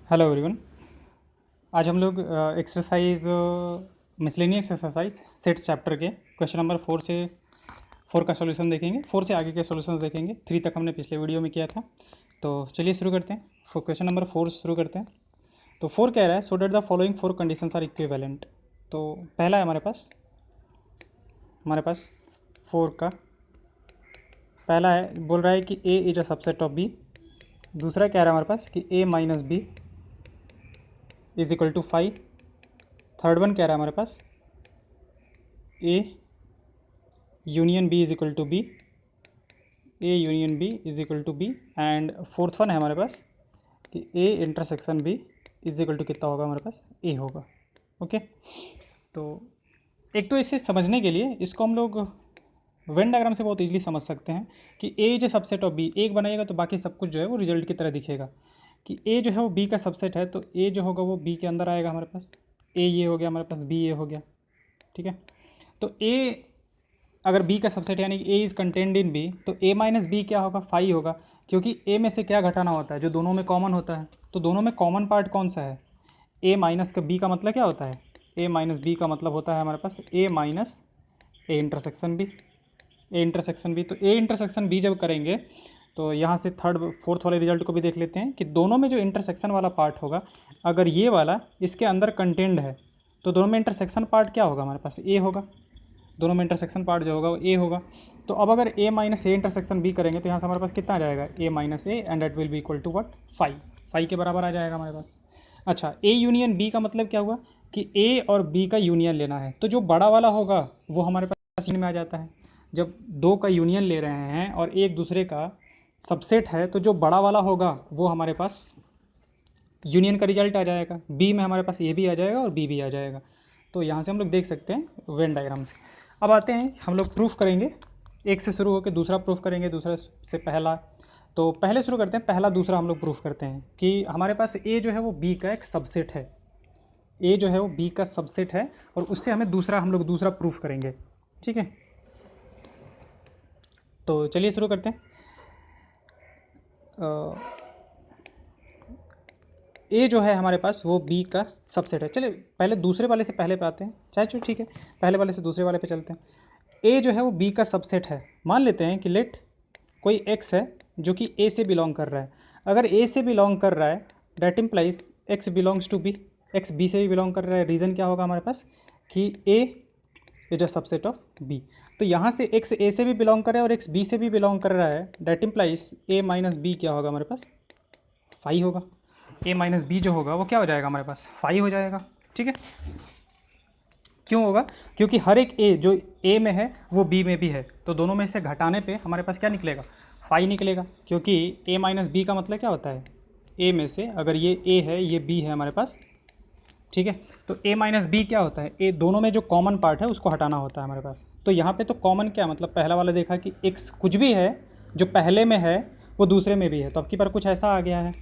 Hello everyone. आज हम लोग exercise miscellaneous exercise sets chapter के क्वेश्चन नंबर 4 का सॉल्यूशन देखेंगे। 4 से आगे के सॉल्यूशंस देखेंगे। 3 तक हमने पिछले वीडियो में किया था। तो चलिए शुरू करते हैं। क्वेश्चन नंबर 4 शुरू करते हैं। तो 4 कह रहा है so that the following 4 conditions are equivalent. तो पहला है हमारे पास 4 का पहला है, बोल रहा है कि A is a subset of B. दूसरा कह रहा है हमारे पास कि A minus B is equal to 5। Third one कह रहा है हमारे पास A union B is equal to B, A union B is equal to B. And fourth one है हमारे पास कि A intersection B is equal to कितना होगा, हमारे पास ए होगा। ओके, तो एक तो इसे समझने के लिए इसको हम लोग वेन डायग्राम से बहुत इजीली समझ सकते हैं कि A is a subset of B. एक बनाएगा तो बाकी सब कुछ जो है वो रिजल्ट की तरह दिखेगा कि ए जो है वो बी का सबसेट है, तो ए जो होगा वो बी के अंदर आएगा हमारे पास। ए ये हो गया हमारे पास, बी ए हो गया। ठीक है, तो ए अगर बी का सबसेट यानी A is contained in B, तो ए माइनस बी क्या होगा, 5 होगा। क्योंकि ए में से क्या घटाना होता है, जो दोनों में कॉमन होता है। तो दोनों में कॉमन पार्ट कौन सा है, ए माइनस का बी का मतलब क्या होता है, ए माइनस बी का मतलब होता है हमारे पास A minus A intersection B. A intersection B, तो ए इंटरसेक्शन बी जब करेंगे तो यहाँ से थर्ड फोर्थ वाले रिजल्ट को भी देख लेते हैं कि दोनों में जो इंटरसेक्शन वाला पार्ट होगा, अगर ये वाला इसके अंदर कंटेंड है तो दोनों में इंटरसेक्शन पार्ट क्या होगा, हमारे पास ए होगा। दोनों में इंटरसेक्शन पार्ट जो होगा वो ए होगा। तो अब अगर A minus A intersection B करेंगे तो यहाँ से हमारे पास कितना आ जाएगा, A minus A, and that will be equal to what, 5 के बराबर आ जाएगा हमारे पास। अच्छा, ए यूनियन बी का मतलब क्या हुआ कि ए और बी का यूनियन लेना है। तो जो बड़ा वाला होगा वो हमारे पास यूनियन में आ जाता है। जब दो का यूनियन ले रहे हैं और एक दूसरे का सबसेट है, तो जो बड़ा वाला होगा वो हमारे पास यूनियन का रिजल्ट आ जाएगा। बी में हमारे पास ए भी आ जाएगा और बी भी आ जाएगा। तो यहाँ से हम लोग देख सकते हैं वेन डायग्राम से। अब आते हैं, हम लोग प्रूफ करेंगे। एक से शुरू होकर दूसरा प्रूफ करेंगे, दूसरा से पहला। तो पहले शुरू करते हैं, पहला दूसरा हम लोग प्रूफ करते हैं कि हमारे पास ए जो है वो बी का एक सबसेट है। ए जो है वो बी का सबसेट है और उससे हमें हम लोग दूसरा प्रूफ करेंगे। ठीक है, तो चलिए शुरू करते हैं। ए जो है हमारे पास वो बी का सबसेट है। चलिए पहले दूसरे वाले से पहले पे आते हैं, चाहे चलो ठीक है, पहले वाले से दूसरे वाले पे चलते हैं। ए जो है वो बी का सबसेट है। मान लेते हैं कि लेट कोई एक्स है जो कि ए से बिलोंग कर रहा है। अगर ए से बिलोंग कर रहा है that implies x belongs to B. X B से भी बिलोंग कर रहा है। रीज़न क्या होगा हमारे पास कि A is a subset of B. तो यहाँ से एक्स ए से भी बिलोंग कर रहा है और एक्स बी से भी बिलोंग कर रहा है, that implies A minus B क्या होगा हमारे पास, 5 होगा। ए माइनस बी जो होगा वो क्या हो जाएगा हमारे पास, 5 हो जाएगा। ठीक है, क्यों होगा, क्योंकि हर एक ए जो ए में है वो बी में भी है, तो दोनों में से घटाने पे हमारे पास क्या निकलेगा, 5 निकलेगा। क्योंकि ए माइनस बी का मतलब क्या होता है, ए में से अगर ये ए है ये बी है हमारे पास। ठीक है, तो ए माइनस बी क्या होता है, ए दोनों में जो कॉमन पार्ट है उसको हटाना होता है हमारे पास। तो यहाँ पे तो कॉमन क्या मतलब, पहला वाला देखा कि एक्स कुछ भी है जो पहले में है वो दूसरे में भी है। तो अब की बार कुछ ऐसा आ गया है,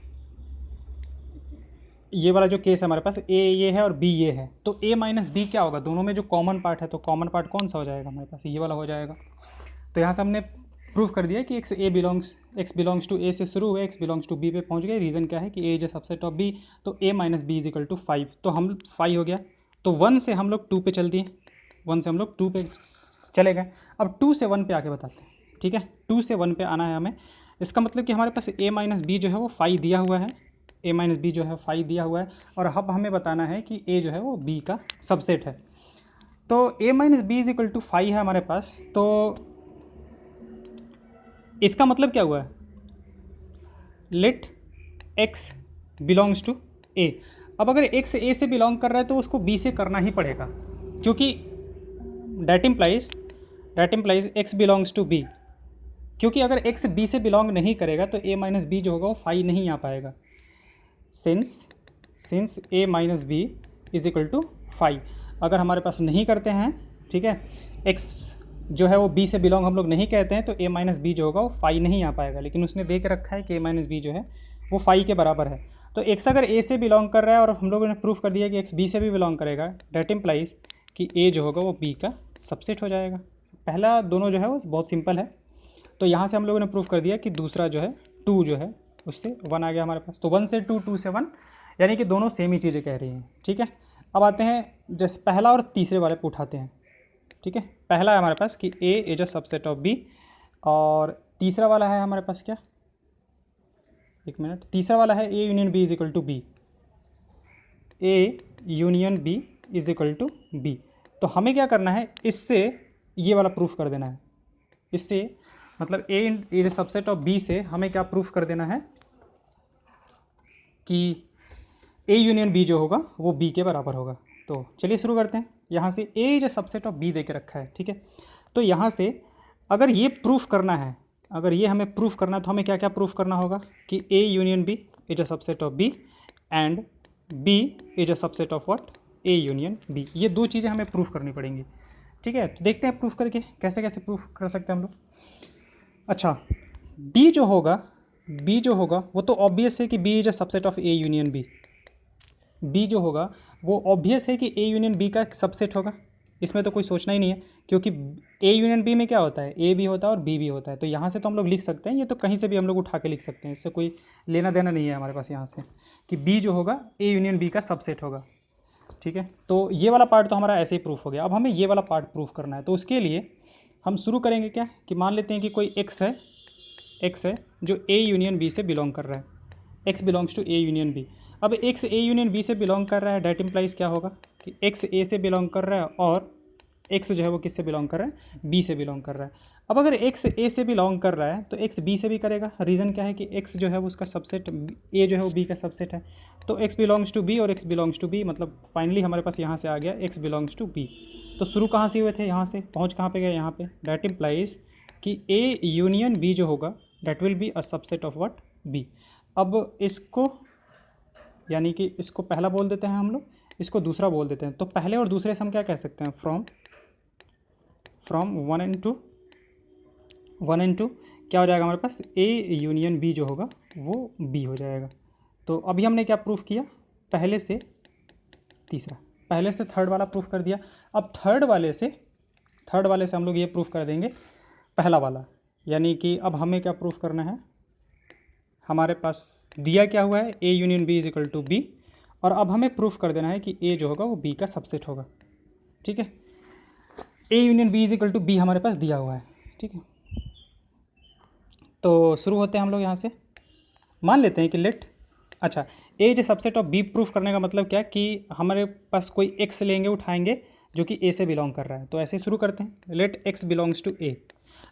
ये वाला जो केस है हमारे पास, ए ये है और बी ये है, तो ए माइनस बी क्या होगा, दोनों में जो कॉमन पार्ट है, तो कॉमन पार्ट कौन सा हो जाएगा हमारे पास, ये वाला हो जाएगा। तो यहाँ से हमने प्रूफ कर दिया कि एक्स बिलोंग्स टू ए से शुरू हुए, एक्स बिलोंग्स टू बी पे पहुँच गए। रीज़न क्या है कि A is a subset of B, तो A minus B is equal to 5। तो हम 5 हो गया। तो 1 से हम लोग 2 पे चल दिए, 1 से हम लोग 2 पे चले गए। अब 2 से 1 पे आके बताते हैं। ठीक है, 2 से 1 पे आना है हमें। इसका मतलब कि हमारे पास ए माइनस बी जो है वो 5 दिया हुआ है, ए माइनस बी जो है 5 दिया हुआ है, और अब हमें बताना है कि ए जो है वो बी का सबसेट है। तो A minus B is equal to 5 है हमारे पास। तो इसका मतलब क्या हुआ है, लेट एक्स बिलोंग्स टू ए। अब अगर एक्स ए से बिलोंग कर रहा है तो उसको बी से करना ही पड़ेगा, क्योंकि that implies x belongs to B. क्योंकि अगर एक्स बी से बिलोंग नहीं करेगा तो ए माइनस बी जो होगा वो 5 नहीं आ पाएगा। Since A minus B is equal to 5, अगर हमारे पास नहीं करते हैं, ठीक है, एक्स जो है वो बी से बिलोंग हम लोग नहीं कहते हैं, तो ए माइनस बी जो होगा वो 5 नहीं आ पाएगा। लेकिन उसने दे के रखा है कि ए माइनस बी जो है वो 5 के बराबर है। तो एक्स अगर ए से बिलोंग कर रहा है और हम लोगों ने प्रूफ कर दिया कि एक्स बी से भी बिलोंग करेगा, डेट इम्प्लाइज कि ए जो होगा वो बी का सबसेट हो जाएगा। पहला दोनों जो है वो बहुत सिंपल है। तो यहाँ से हम लोगों ने प्रूफ कर दिया कि दूसरा जो है 2 जो है उससे 1 आ गया हमारे पास। तो 1 से 2, 2 से 1, यानी कि दोनों सेम ही चीज़ें कह रही हैं। ठीक है, अब आते हैं जैसे पहला और तीसरे वाले पे उठाते हैं। ठीक है, पहला है हमारे पास कि A is a subset of B, और तीसरा वाला है हमारे पास क्या, एक मिनट, तीसरा वाला है A union B is equal to B, A union B is equal to B. तो हमें क्या करना है, इससे ये वाला प्रूफ कर देना है। इससे मतलब ए इज सबसेट ऑफ बी से हमें क्या प्रूफ कर देना है कि ए यूनियन बी जो होगा वो बी के बराबर होगा। तो चलिए शुरू करते हैं। यहाँ से ए इज सबसेट ऑफ बी दे के रखा है। ठीक है, तो यहाँ से अगर ये प्रूफ करना है, अगर ये हमें प्रूफ करना है तो हमें क्या क्या प्रूफ करना होगा कि A union B is a subset of B and B is a subset of what, A union B. ये दो चीज़ें हमें प्रूफ करनी पड़ेंगी। ठीक है, तो देखते हैं प्रूफ करके कैसे कैसे प्रूफ कर सकते हैं हम लोग। अच्छा, बी जो होगा वो तो ऑब्वियस है कि B is a subset of A union B. B जो होगा वो ऑब्वियस है कि ए यूनियन बी का सबसेट होगा, इसमें तो कोई सोचना ही नहीं है, क्योंकि ए यूनियन बी में क्या होता है, ए भी होता है और बी भी होता है। तो यहाँ से तो हम लोग लिख सकते हैं, ये तो कहीं से भी हम लोग उठा के लिख सकते हैं, इससे कोई लेना देना नहीं है हमारे पास यहाँ से कि बी जो होगा ए यूनियन बी का सबसेट होगा। ठीक है, तो ये वाला पार्ट तो हमारा ऐसे ही प्रूफ हो गया। अब हमें ये वाला पार्ट प्रूफ करना है, तो उसके लिए हम शुरू करेंगे क्या कि मान लेते हैं कि कोई एक्स है जो ए यूनियन बी से बिलोंग कर रहा है, x belongs to A union B. अब एक्स ए यूनियन बी से बिलोंग कर रहा है, डैट इम्प्लाइज क्या होगा कि एक्स ए से बिलोंग कर रहा है और एक्स जो है वो किससे बिलोंग कर रहा है, बी से बिलोंग कर रहा है। अब अगर एक्स ए से बिलोंग कर रहा है तो एक्स बी से भी करेगा। रीज़न क्या है कि एक्स जो है वो उसका सबसेट, ए जो है वो बी का सबसेट है। तो एक्स बिलोंग्स टू बी और एक्स बिलोंग्स टू बी, मतलब फाइनली हमारे पास यहाँ से आ गया एक्स बिलोंग्स टू बी। तो शुरू कहाँ से हुए थे, यहाँ से पहुँच कहाँ पे गए, यहाँ पे। डैट इम्प्लाइज कि ए यूनियन बी जो होगा that will be a subset of what, B. अब इसको यानी कि इसको पहला बोल देते हैं हम लोग, इसको दूसरा बोल देते हैं। तो पहले और दूसरे से हम क्या कह सकते हैं, फ्रॉम वन एंड टू क्या हो जाएगा हमारे पास, ए यूनियन बी जो होगा वो बी हो जाएगा। तो अभी हमने क्या प्रूफ किया, पहले से तीसरा, पहले से थर्ड वाला प्रूफ कर दिया। अब थर्ड वाले से हम लोग ये प्रूफ कर देंगे पहला वाला, यानी कि अब हमें क्या प्रूफ करना है, हमारे पास दिया क्या हुआ है, A union B is equal to B, और अब हमें प्रूफ कर देना है कि ए जो होगा वो बी का सबसेट होगा। ठीक है, A union B is equal to B हमारे पास दिया हुआ है। ठीक है, तो शुरू होते हैं हम लोग यहाँ से। मान लेते हैं कि लेट, अच्छा, A is subset of B proof करने का मतलब क्या कि हमारे पास कोई एक्स लेंगे, उठाएंगे जो कि ए से बिलोंग कर रहा है। तो ऐसे शुरू करते हैं, let x belongs to A.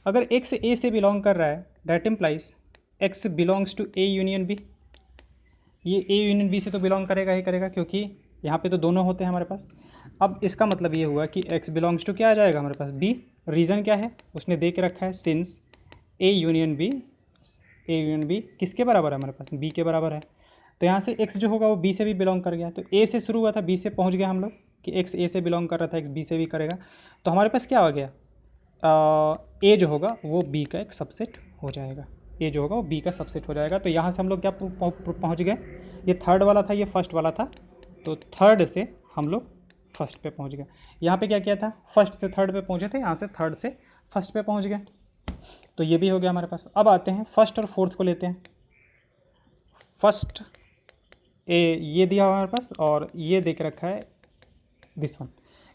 अगर एक्स ए से बिलोंग कर रहा है that implies x belongs to A union B. ये ए यूनियन बी से तो बिलोंग करेगा ही करेगा, क्योंकि यहाँ पे तो दोनों होते हैं हमारे पास। अब इसका मतलब ये हुआ कि एक्स बिलोंग्स टू क्या आ जाएगा हमारे पास, बी। रीज़न क्या है, उसने दे के रखा है सिंस ए यूनियन बी किसके बराबर है हमारे पास, बी के बराबर है। तो यहाँ से एक्स जो होगा वो बी से भी बिलोंग कर गया। तो ए से शुरू हुआ था, बी से पहुँच गया हम लोग कि एक्स ए से बिलोंग कर रहा था, एक्स बी से भी करेगा। तो हमारे पास क्या हो गया, ए जो होगा वो बी का एक सबसेट हो जाएगा, ए जो होगा वो बी का सबसेट हो जाएगा। तो यहाँ से हम लोग क्या पहुँच गए, ये थर्ड वाला था, ये फर्स्ट वाला था, तो थर्ड से हम लोग फर्स्ट पे पहुँच गए। यहाँ पे क्या किया था, फर्स्ट से थर्ड पे पहुँचे थे, यहाँ से थर्ड से फर्स्ट पे पहुँच गए। तो ये भी हो गया हमारे पास। अब आते हैं फर्स्ट और फोर्थ को लेते हैं। फर्स्ट ए ये दिया हुआ हमारे पास, और ये देख रखा है this one,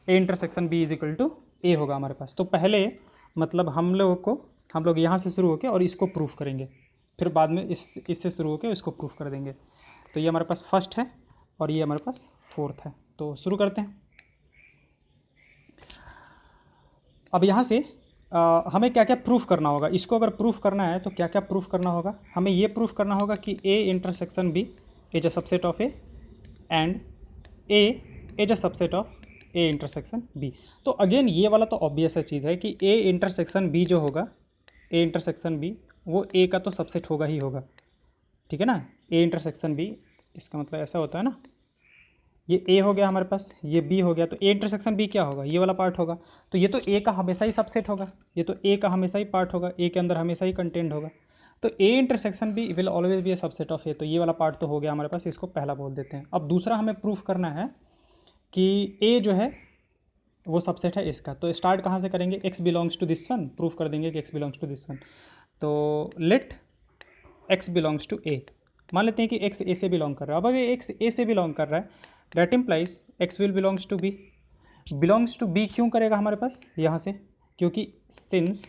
A intersection B is equal to A होगा हमारे पास। तो पहले मतलब हम लोग यहाँ से शुरू होकर और इसको प्रूफ करेंगे, फिर बाद में इससे शुरू होकर इसको प्रूफ कर देंगे। तो ये हमारे पास फर्स्ट है और ये हमारे पास फोर्थ है। तो शुरू करते हैं। अब यहाँ से हमें क्या क्या प्रूफ करना होगा, इसको अगर प्रूफ करना है तो क्या क्या प्रूफ करना होगा, हमें ये प्रूफ करना होगा कि A intersection B is a subset of A and A is a subset of A intersection B. तो अगेन ये वाला तो ऑब्वियस है चीज़ है कि ए इंटरसेक्शन बी जो होगा, ए इंटरसेक्शन बी वो ए का तो सबसेट होगा ही होगा। ठीक है ना, ए इंटरसेक्शन बी, इसका मतलब ऐसा होता है ना, ये ए हो गया हमारे पास, ये बी हो गया, तो ए इंटरसेक्शन बी क्या होगा, ये वाला पार्ट होगा। तो ये तो ए का हमेशा ही सबसेट होगा, ये तो ए का हमेशा ही पार्ट होगा, ए के अंदर हमेशा ही कंटेंट होगा। तो A intersection B will always be a subset of A. तो ये वाला पार्ट तो हो गया हमारे पास, इसको पहला बोल देते हैं। अब दूसरा हमें प्रूफ करना है कि ए जो है वो सबसेट है इसका। तो स्टार्ट कहाँ से करेंगे, x belongs to this one, proof कर देंगे कि x belongs to this one. तो let x belongs to A. मान लेते हैं कि एक्स ए से बिलोंग कर रहा है। अब अगर एक्स ए से बिलोंग कर रहा है that implies x will belongs to B. Belongs to B क्यों करेगा हमारे पास यहाँ से, क्योंकि since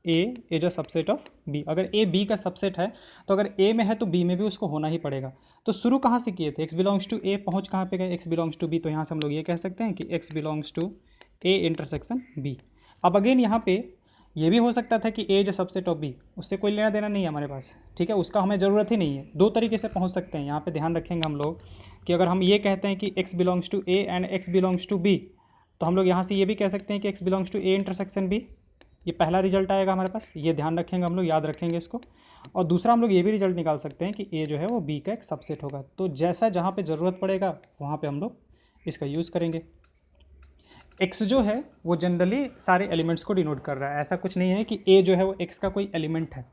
A is a subset of B. अगर ए बी का सबसेट है तो अगर ए में है तो बी में भी उसको होना ही पड़ेगा। तो शुरू कहाँ से किए थे, एक्स बिलोंग्स टू ए, पहुँच कहाँ पे गए, एक्स बिलोंग्स टू बी। तो यहाँ से हम लोग ये कह सकते हैं कि x belongs to A intersection B. अब अगेन यहाँ पे ये भी हो सकता था कि A is a subset of B, उससे कोई लेना देना नहीं है हमारे पास, ठीक है, उसका हमें ज़रूरत ही नहीं है। दो तरीके से पहुँच सकते हैं, यहाँ पे ध्यान रखेंगे हम लोग कि अगर हम ये कहते हैं कि x belongs to A and x belongs to B, तो हम लोग यहाँ से ये भी कह सकते हैं कि x belongs to A intersection B. ये पहला रिजल्ट आएगा हमारे पास, ये ध्यान रखेंगे हम लोग, याद रखेंगे इसको। और दूसरा हम लोग ये भी रिजल्ट निकाल सकते हैं कि ए जो है वो बी का एक सबसेट होगा। तो जैसा जहाँ पे ज़रूरत पड़ेगा वहाँ पे हम लोग इसका यूज़ करेंगे। एक्स जो है वो जनरली सारे एलिमेंट्स को डिनोट कर रहा है, ऐसा कुछ नहीं है कि ए जो है वो एक्स का कोई एलिमेंट है,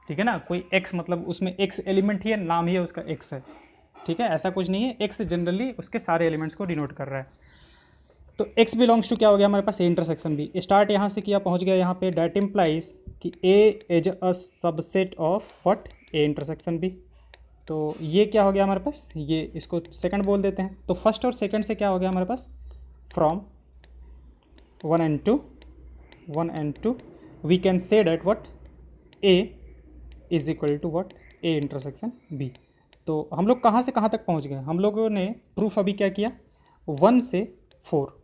ठीक है ना, कोई एक्स मतलब उसमें एक्स एलिमेंट ही है, नाम ही है उसका एक्स है, ठीक है, ऐसा कुछ नहीं है। एक्स जनरली उसके सारे एलिमेंट्स को डिनोट कर रहा है। तो x बिलोंग्स टू क्या हो गया हमारे पास, ए इंटरसेक्शन बी। स्टार्ट यहाँ से किया, पहुँच गया यहाँ पे, डैट इम्प्लाइज कि a is a subset of what, A intersection B. तो ये क्या हो गया हमारे पास, ये इसको सेकंड बोल देते हैं। तो फर्स्ट और सेकंड से क्या हो गया हमारे पास, from 1 and 2 we can say that what a is equal to what, A intersection B. तो हम लोग कहाँ से कहाँ तक पहुँच गए, हम लोगों ने प्रूफ अभी क्या किया, 1 से 4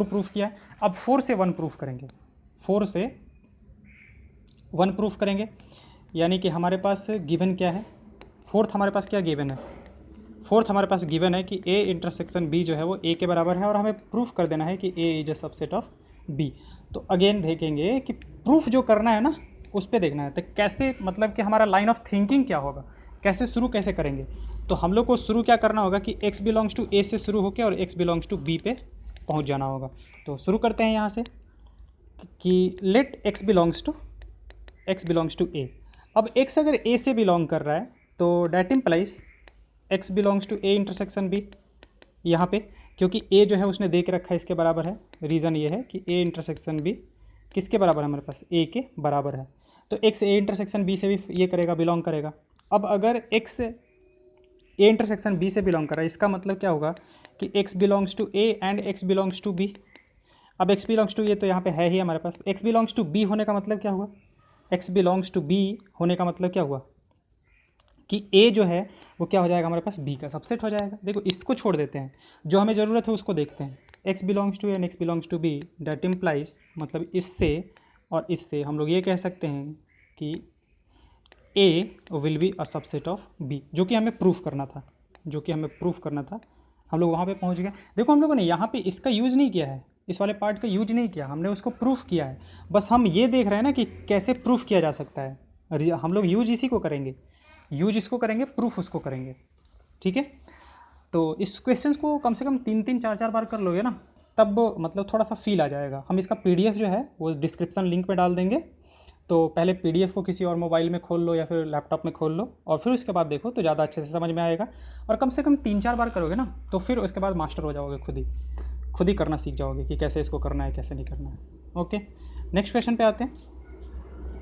प्रूफ किया। अब 4 से 1 प्रूफ करेंगे, 4 से 1 प्रूफ करेंगे। यानी कि हमारे पास गिवन क्या है, फोर्थ हमारे पास क्या गिवन है, फोर्थ हमारे पास गिवन है कि ए इंटरसेक्शन बी जो है वो ए के बराबर है और हमें प्रूफ कर देना है कि A is a subset of B. तो अगेन देखेंगे कि प्रूफ जो करना है ना उस पर देखना है, तो कैसे, मतलब कि हमारा लाइन ऑफ थिंकिंग क्या होगा, कैसे शुरू कैसे करेंगे। तो हम लोग को शुरू क्या करना होगा कि x बिलोंग्स टू ए से शुरू होकर और x बिलोंग्स टू बी पे पहुंच जाना होगा। तो शुरू करते हैं यहाँ से कि लेट x बिलोंग्स टू ए। अब x अगर a से बिलोंग कर रहा है तो that implies x belongs to A intersection B यहाँ पे, क्योंकि a जो है उसने दे के रखा है इसके बराबर है। रीज़न ये है कि a इंटरसेक्शन b किसके बराबर है हमारे पास, a के बराबर है। तो x a इंटरसेक्शन b से भी ये करेगा, बिलोंग करेगा। अब अगर x ए इंटरसेक्शन बी से बिलोंग कर रहा है, इसका मतलब क्या होगा कि x belongs to A and x belongs to B. अब x बिलोंग्स टू ये तो यहाँ पे है ही हमारे पास, x बिलोंग्स टू बी होने का मतलब क्या हुआ, x बिलोंग्स टू बी होने का मतलब क्या हुआ कि a जो है वो क्या हो जाएगा हमारे पास, b का सबसेट हो जाएगा। देखो इसको छोड़ देते हैं, जो हमें ज़रूरत है उसको देखते हैं। x belongs to A and x belongs to B that implies, मतलब इससे और इससे हम लोग ये कह सकते हैं कि a will be a subset of b, जो कि हमें प्रूफ करना था, हम लोग वहाँ पे पहुँच गए। देखो हम लोगों ने यहाँ पे इसका यूज़ नहीं किया है, इस वाले पार्ट का यूज नहीं किया, हमने उसको प्रूफ किया है। बस हम ये देख रहे हैं ना कि कैसे प्रूफ किया जा सकता है। हम लोग यूज इसी को करेंगे, यूज इसको करेंगे, प्रूफ उसको करेंगे, ठीक है। तो इस क्वेश्चन को कम से कम 3-3 4-4 बार कर लोगे ना, तब मतलब थोड़ा सा फील आ जाएगा। हम इसका PDF जो है वो डिस्क्रिप्शन लिंक में डाल देंगे। तो पहले PDF को किसी और मोबाइल में खोल लो या फिर लैपटॉप में खोल लो और फिर उसके बाद देखो, तो ज़्यादा अच्छे से समझ में आएगा। और कम से कम 3-4 बार करोगे ना तो फिर उसके बाद मास्टर हो जाओगे, खुद ही करना सीख जाओगे कि कैसे इसको करना है, कैसे नहीं करना है। ओके, नेक्स्ट क्वेश्चन पे आते हैं।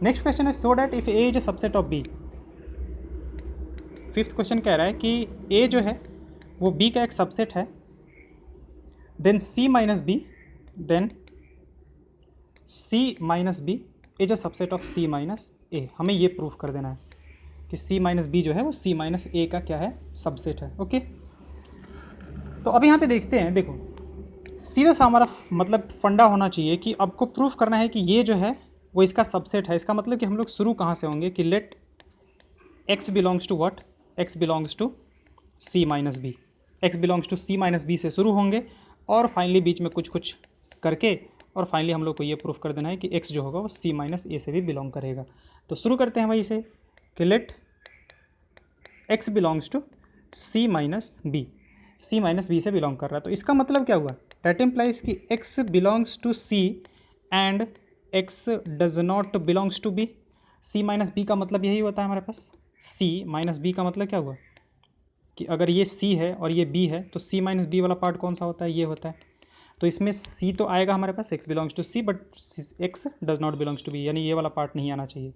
नेक्स्ट क्वेश्चन है so that if A is a subset of B. Fifth question कह रहा है कि ए जो है वो बी का एक सबसेट है, then C minus B is a subset of C minus A. हमें ये प्रूफ कर देना है कि सी माइनस बी जो है वो सी माइनस ए का क्या है, सबसेट है। ओके, तो अभी यहाँ पे देखते हैं। देखो सीधा सा हमारा मतलब फंडा होना चाहिए कि आपको प्रूफ करना है कि ये जो है वो इसका सबसेट है। इसका मतलब कि हम लोग शुरू कहाँ से होंगे कि let x belongs to what, x belongs to c minus B, x belongs to c minus B से शुरू होंगे और फाइनली बीच में कुछ करके और फाइनली हम लोग को ये प्रूफ कर देना है कि x जो होगा वो c माइनस ए से भी बिलोंग करेगा। तो शुरू करते हैं वहीं से कि let x belongs to c minus B से बिलोंग कर रहा है। तो इसका मतलब क्या हुआ, डैट इम्प्लाइज कि x belongs to c and x does not belongs to b। c minus B का मतलब यही होता है हमारे पास, c माइनस बी का मतलब क्या हुआ कि अगर ये c है और ये b है तो c माइनस बी वाला पार्ट कौन सा होता है, ये होता है। तो इसमें c तो आएगा हमारे पास, x belongs to c but x does not belongs to b, यानी ये वाला पार्ट नहीं आना चाहिए।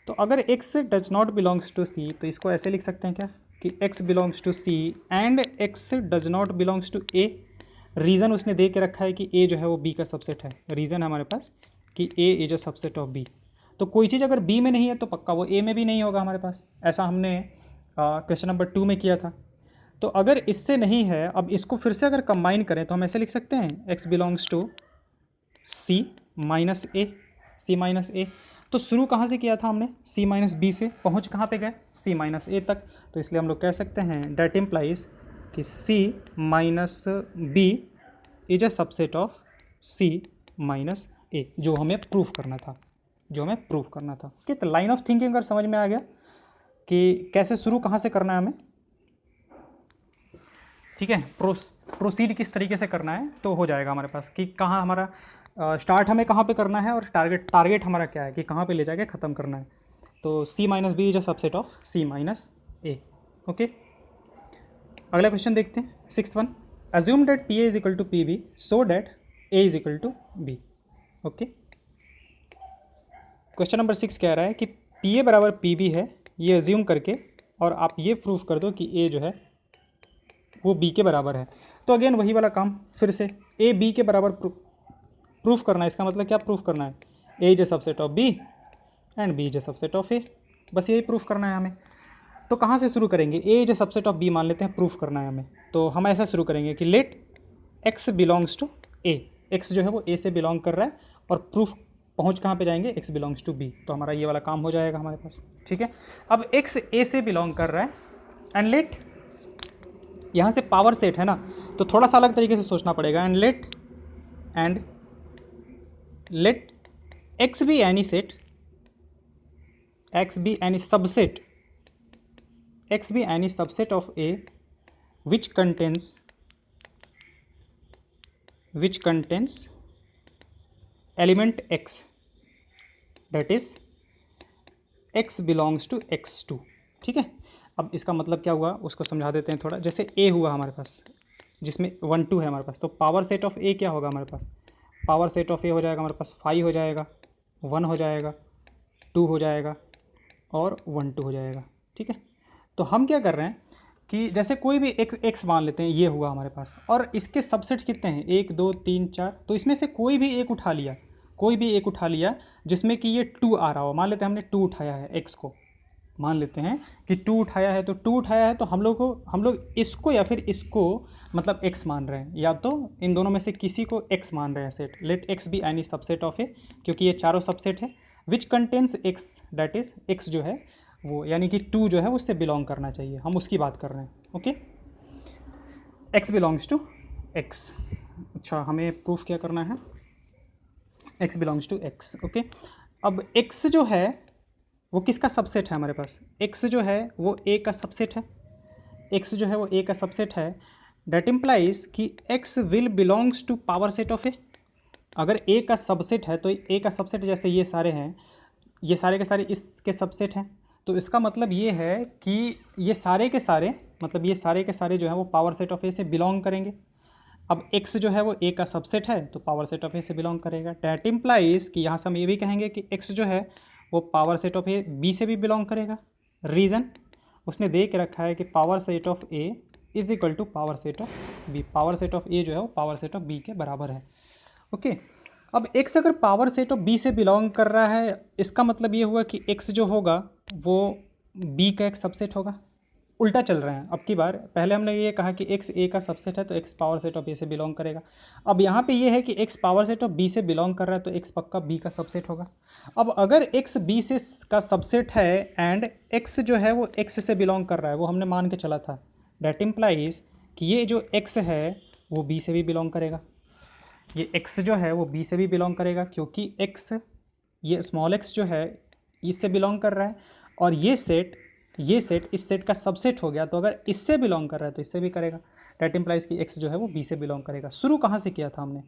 तो अगर x does not belongs to c तो इसको ऐसे लिख सकते हैं क्या कि x belongs to c and x does not belongs to a। Reason उसने दे के रखा है कि a जो है वो b का सबसेट है। रीज़न है हमारे पास कि a is a subset of b। तो कोई चीज़ अगर b में नहीं है तो पक्का वो a में भी नहीं होगा हमारे पास। ऐसा हमने क्वेश्चन नंबर 2 में किया था। तो अगर इससे नहीं है, अब इसको फिर से अगर कंबाइन करें तो हम ऐसे लिख सकते हैं x belongs to c minus A. C minus A तो शुरू कहाँ से किया था हमने? c माइनस बी से, पहुँच कहाँ पे गए? c माइनस ए तक। तो इसलिए हम लोग कह सकते हैं डैट इम्प्लाइज कि c minus B is a subset of c minus A, जो हमें प्रूफ करना था, जो हमें प्रूफ करना था। कि तो लाइन ऑफ थिंकिंग अगर समझ में आ गया कि कैसे शुरू कहाँ से करना है हमें, ठीक है, प्रोसीड किस तरीके से करना है, तो हो जाएगा हमारे पास कि कहाँ हमारा स्टार्ट हमें कहाँ पे करना है और टारगेट हमारा क्या है कि कहाँ पे ले जाके ख़त्म करना है। तो c minus B is a subset of c minus A. Okay, अगला क्वेश्चन देखते हैं, 6th one. Assume that P A is equal to P B so that A is equal to B. Okay, question number 6 कह रहा है कि P A बराबर P B है, ये अज्यूम करके और आप ये प्रूफ कर दो कि ए जो है वो बी के बराबर है। तो अगेन वही वाला काम, फिर से ए बी के बराबर प्रूफ करना है। इसका मतलब क्या प्रूफ करना है? A is a subset of B and B is a subset of A, बस यही प्रूफ करना है हमें। तो कहाँ से शुरू करेंगे? A is a subset of B मान लेते हैं, प्रूफ करना है हमें। तो हम ऐसा शुरू करेंगे कि let x belongs to A, x जो है वो ए से बिलोंग कर रहा है और प्रूफ पहुँच कहाँ पे जाएंगे? X belongs to B. तो हमारा ये वाला काम हो जाएगा हमारे पास, ठीक है। अब एक्स ए से बिलोंग कर रहा है एंड लेट, यहाँ से पावर सेट है ना, तो थोड़ा सा अलग तरीके से सोचना पड़ेगा। And let x be any set, x be any subset, x be any subset of A which contains element x, that is x belongs to x2। ठीक है, अब इसका मतलब क्या हुआ उसको समझा देते हैं थोड़ा। जैसे a हुआ हमारे पास जिसमें 1 2 है हमारे पास, तो पावर सेट ऑफ a क्या होगा हमारे पास? पावर सेट ऑफ a हो जाएगा हमारे पास 5 हो जाएगा, 1 हो जाएगा, 2 हो जाएगा और 1 2 हो जाएगा। ठीक है, तो हम क्या कर रहे हैं कि जैसे कोई भी एक्स मान लेते हैं, ये हुआ हमारे पास, और इसके सबसेट्स कितने हैं? 1 2 3 4। तो इसमें से कोई भी एक उठा लिया, कोई भी एक उठा लिया जिसमें कि ये 2 आ रहा हो। मान लेते हैं हमने 2 उठाया है, एक्स को मान लेते हैं कि 2 उठाया है, तो 2 उठाया है तो हम लोग इसको या फिर इसको मतलब एक्स मान रहे हैं, या तो इन दोनों में से किसी को एक्स मान रहे हैं set. Let x be any subset of A, क्योंकि ये चारों सबसेट है। Which contains x, that is x जो है वो, यानी कि 2 जो है उससे बिलोंग करना चाहिए, हम उसकी बात कर रहे हैं। Okay, x belongs to x. अच्छा, हमें प्रूफ क्या करना है? X belongs to x. Okay, अब एक्स जो है वो किसका सबसेट है हमारे पास? एक्स जो है वो ए का सबसेट है, एक्स जो है वो ए का सबसेट है। डेट इम्प्लाइज कि x will belongs to power set of A. अगर ए का सबसेट है तो ए का सबसेट जैसे ये सारे हैं, ये सारे के सारे इसके सबसेट हैं, तो इसका मतलब ये है कि ये सारे के सारे, मतलब ये सारे के सारे जो है वो पावर सेट ऑफ ए से बिलोंग करेंगे। अब x जो है वो a का सबसेट है तो पावर सेट ऑफ a से बिलोंग करेगा। डैट इम्प्लाइज कि यहाँ से हम ये भी कहेंगे कि x जो है वो power set of a b से भी बिलोंग करेगा। रीज़न उसने दे के रखा है कि power set of a is equal to power set of b। Power set of a जो है वो पावर सेट ऑफ b के बराबर है। ओके, अब x अगर पावर सेट ऑफ b से बिलोंग कर रहा है, इसका मतलब ये हुआ कि x जो होगा वो b का एक सबसेट होगा। उल्टा चल रहे हैं अब की बार, पहले हमने ये कहा कि x a का सबसेट है तो x power set of a से बिलोंग करेगा। अब यहाँ पे ये है कि x power set of b से बिलोंग कर रहा है तो x पक्का b का सबसेट होगा। अब अगर x b से का सबसेट है एंड x जो है वो x से बिलोंग कर रहा है, वो हमने मान के चला था, डैट इम्प्लाइज कि ये जो x है वो b से भी बिलोंग करेगा। ये x जो है वो b से भी बिलोंग करेगा क्योंकि x, ये स्मॉल x जो है इससे बिलोंग कर रहा है, और ये सेट इस सेट का सबसेट हो गया, तो अगर इससे बिलोंग कर रहा है तो इससे भी करेगा। डेट इम्प्लाइज कि x जो है वो b से बिलोंग करेगा। शुरू कहाँ से किया था हमने?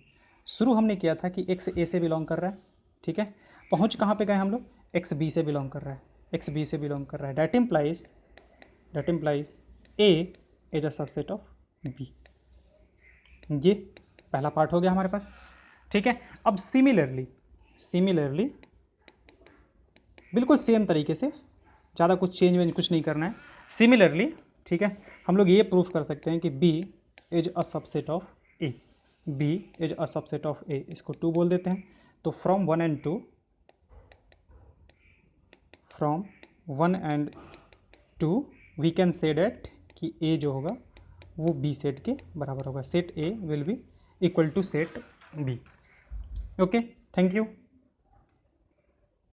शुरू हमने किया था कि x a से बिलोंग कर रहा है। ठीक है, पहुँच कहाँ पे गए हम लोग? x b से बिलोंग कर रहा है, x b से बिलोंग कर रहा है। That implies a is a subset of b। ये पहला पार्ट हो गया हमारे पास। ठीक है, अब सिमिलरली बिल्कुल सेम तरीके से, ज़्यादा कुछ चेंज वेंज कुछ नहीं करना है। सिमिलरली ठीक है, हम लोग ये प्रूफ कर सकते हैं कि B is a subset of A, B is a subset of A, इसको 2 बोल देते हैं। तो from 1 and 2, from 1 and 2 we can say that कि ए जो होगा वो बी सेट के बराबर होगा, set A will be equal to set B. Okay, thank you.